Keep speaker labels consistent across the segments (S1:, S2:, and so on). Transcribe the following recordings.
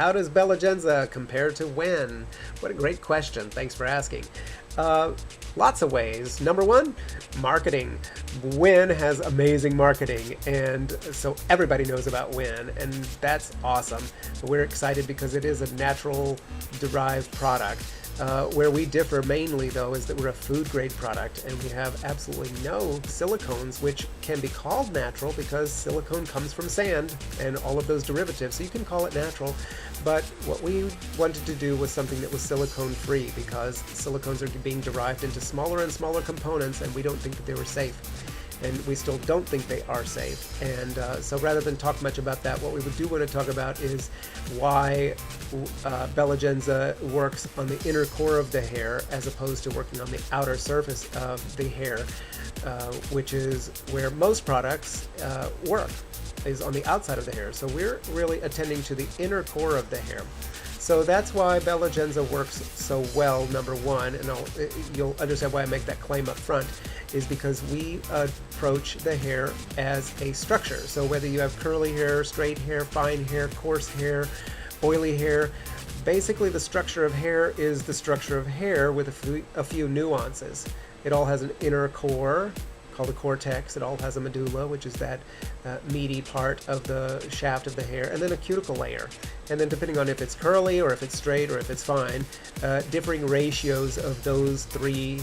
S1: How does Belegenza compare to WEN? What a great question. Thanks for asking. Lots of ways. Number one, marketing. WEN has amazing marketing, and so everybody knows about WEN, and that's awesome. We're excited because it is a natural derived product. Where we differ mainly, though, is that we're a food-grade product, and we have absolutely no silicones, which can be called natural because silicone comes from sand and all of those derivatives, so you can call it natural. But what we wanted to do was something that was silicone-free, because silicones are being derived into smaller and smaller components, and we don't think that they were safe. And we still don't think they are safe. And so rather than talk much about that, what we do want to talk about is why Belegenza works on the inner core of the hair as opposed to working on the outer surface of the hair, which is where most products work, is on the outside of the hair. So we're really attending to the inner core of the hair. So that's why Belegenza works so well, number one, and you'll understand why I make that claim up front, is because we approach the hair as a structure. So whether you have curly hair, straight hair, fine hair, coarse hair, oily hair, basically the structure of hair is the structure of hair with a few nuances. It all has an inner core called the cortex. It all has a medulla, which is that meaty part of the shaft of the hair, and then a cuticle layer. And then depending on if it's curly or if it's straight or if it's fine, differing ratios of those three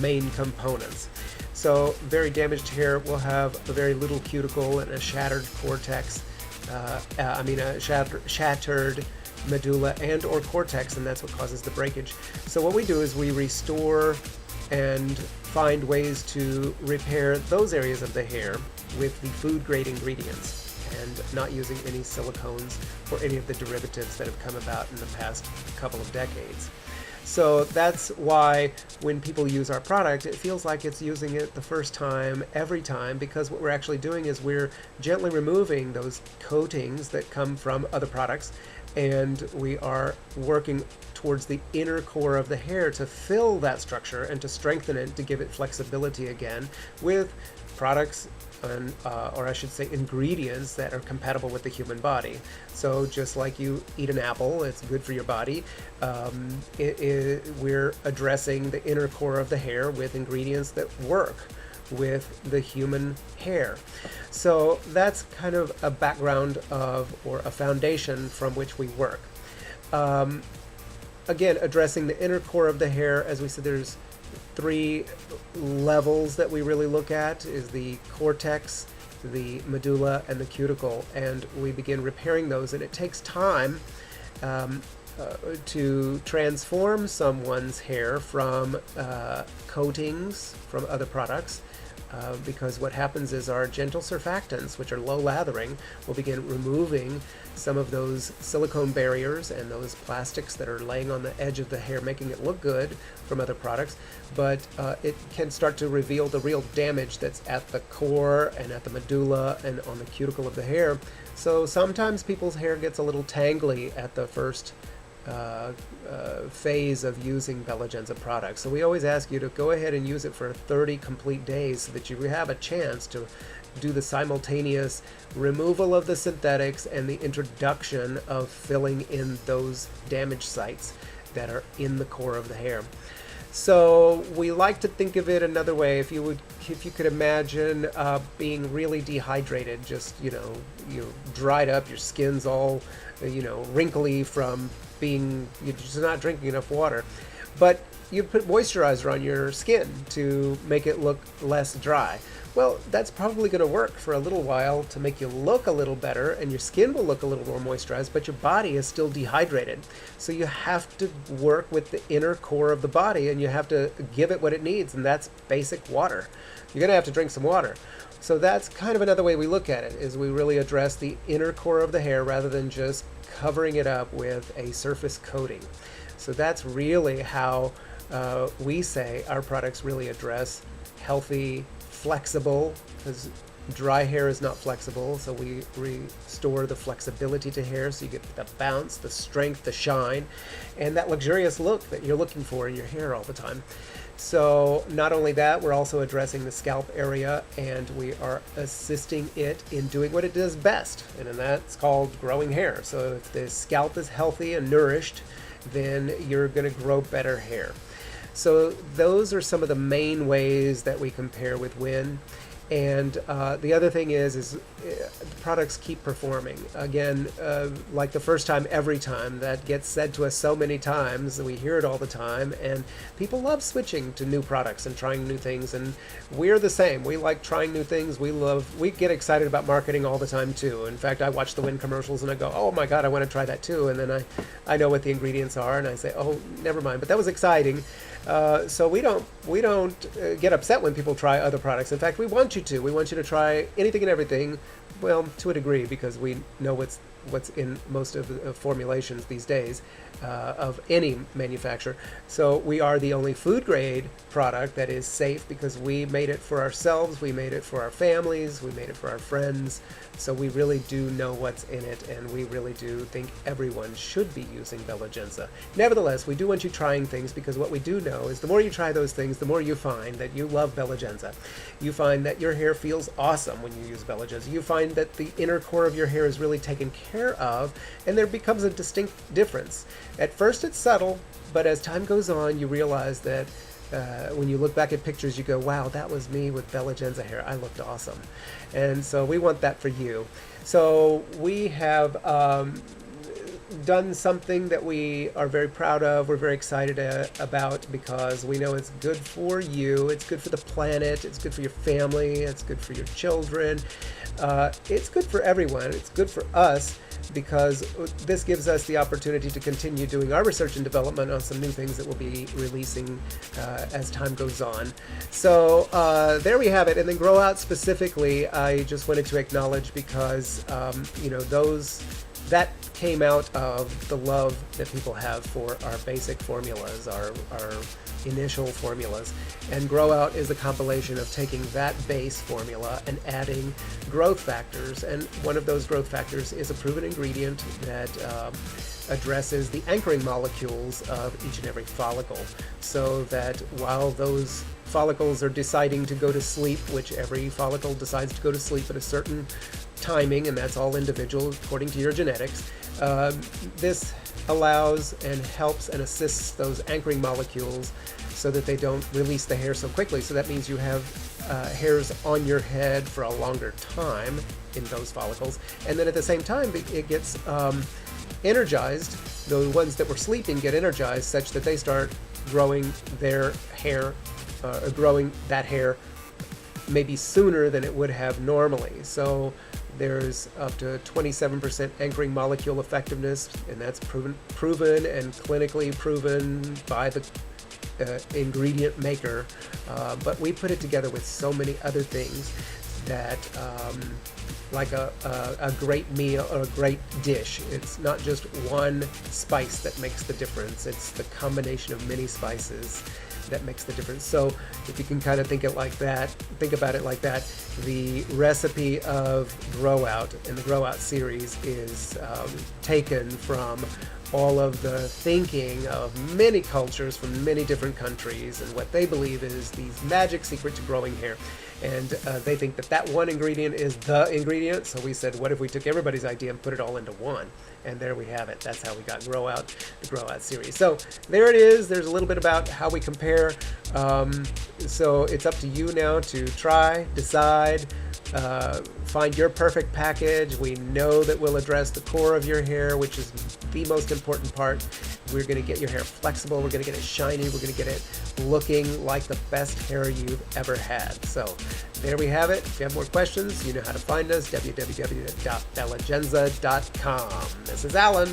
S1: main components. So very damaged hair will have a very little cuticle and a shattered cortex, a shattered medulla and or cortex, and that's what causes the breakage. So what we do is we restore and find ways to repair those areas of the hair with the food grade ingredients and not using any silicones or any of the derivatives that have come about in the past couple of decades. So that's why when people use our product, it feels like it's using it the first time, every time, because what we're actually doing is we're gently removing those coatings that come from other products, and we are working towards the inner core of the hair to fill that structure and to strengthen it, to give it flexibility again with products and, or I should say ingredients that are compatible with the human body. So just like you eat an apple, it's good for your body, we're addressing the inner core of the hair with ingredients that work with the human hair. So that's kind of a background of, or a foundation from which we work. Again, addressing the inner core of the hair, as we said, there's three levels that we really look at, is the cortex, the medulla, and the cuticle, and we begin repairing those, and it takes time to transform someone's hair from coatings from other products, because what happens is our gentle surfactants, which are low lathering, will begin removing some of those silicone barriers and those plastics that are laying on the edge of the hair, making it look good from other products, but it can start to reveal the real damage that's at the core and at the medulla and on the cuticle of the hair. So sometimes people's hair gets a little tangly at the first phase of using Belegenza products. So we always ask you to go ahead and use it for 30 complete days so that you have a chance to do the simultaneous removal of the synthetics and the introduction of filling in those damaged sites that are in the core of the hair. So we like to think of it another way. If you could imagine being really dehydrated, just you dried up, your skin's all wrinkly from being you're just not drinking enough water, but you put moisturizer on your skin to make it look less dry. Well, that's probably going to work for a little while to make you look a little better, and your skin will look a little more moisturized, but your body is still dehydrated. So you have to work with the inner core of the body, and you have to give it what it needs, and that's basic water. You're going to have to drink some water. So that's kind of another way we look at it, is we really address the inner core of the hair rather than just covering it up with a surface coating. So that's really how we say our products really address healthy, flexible, because Dry hair is not flexible, so we restore the flexibility to hair so you get the bounce, the strength, the shine, and that luxurious look that you're looking for in your hair all the time. So not only that, we're also addressing the scalp area, and we are assisting it in doing what it does best, and that's called growing hair. So if the scalp is healthy and nourished, then you're going to grow better hair. So those are some of the main ways that we compare with WEN. And the other thing is the products keep performing. Again, like the first time, every time. That gets said to us so many times, we hear it all the time, and people love switching to new products and trying new things, and we're the same. We like trying new things. We get excited about marketing all the time too. In fact, I watch the WEN commercials and I go, oh my God, I want to try that too. And then I know what the ingredients are, and I say, oh, never mind. But that was exciting. So we don't get upset when people try other products. In fact, we want you to. We want you to try anything and everything, well, to a degree, because we know what's in most of the formulations these days of any manufacturer. So we are the only food grade product that is safe because we made it for ourselves, we made it for our families, we made it for our friends. So we really do know what's in it, and we really do think everyone should be using Belegenza. Nevertheless, we do want you trying things, because what we do know is the more you try those things, the more you find that you love Belegenza. You find that your hair feels awesome when you use Belegenza. You find that the inner core of your hair is really taken care of, and there becomes a distinct difference. At first it's subtle, but as time goes on, you realize that when you look back at pictures, you go, wow, that was me with Belegenza hair. I looked awesome. And so we want that for you. So we have done something that we are very proud of, we're very excited about, because we know it's good for you, it's good for the planet, it's good for your family, it's good for your children, it's good for everyone, it's good for us, because this gives us the opportunity to continue doing our research and development on some new things that we'll be releasing as time goes on. So there we have it. And then Grow Out specifically, I just wanted to acknowledge, because that came out of the love that people have for our basic formulas, our initial formulas. And Grow Out is a compilation of taking that base formula and adding growth factors. And one of those growth factors is a proven ingredient that addresses the anchoring molecules of each and every follicle, so that while those follicles are deciding to go to sleep, which every follicle decides to go to sleep at a certain timing, and that's all individual according to your genetics, this allows and helps and assists those anchoring molecules so that they don't release the hair so quickly. So that means you have hairs on your head for a longer time in those follicles, and then at the same time it gets energized. The ones that were sleeping get energized such that they start growing their hair, growing that hair maybe sooner than it would have normally. So there's up to 27% anchoring molecule effectiveness, and that's proven and clinically proven by the ingredient maker. But we put it together with so many other things that like a great meal or a great dish. It's not just one spice that makes the difference. It's the combination of many spices that makes the difference. So if you can kind of think about it like that, the recipe of Grow Out and the Grow Out series is taken from all of the thinking of many cultures from many different countries and what they believe is the magic secret to growing hair. And they think that one ingredient is the ingredient. So we said, what if we took everybody's idea and put it all into one? And there we have it. That's how we got Grow Out, the Grow Out series. So there it is. There's a little bit about how we compare. So it's up to you now to try, decide, find your perfect package. We know that we'll address the core of your hair, which is the most important part. We're going to get your hair flexible. We're going to get it shiny. We're going to get it looking like the best hair you've ever had. So there we have it. If you have more questions, you know how to find us, www.belegenza.com. This is Alan.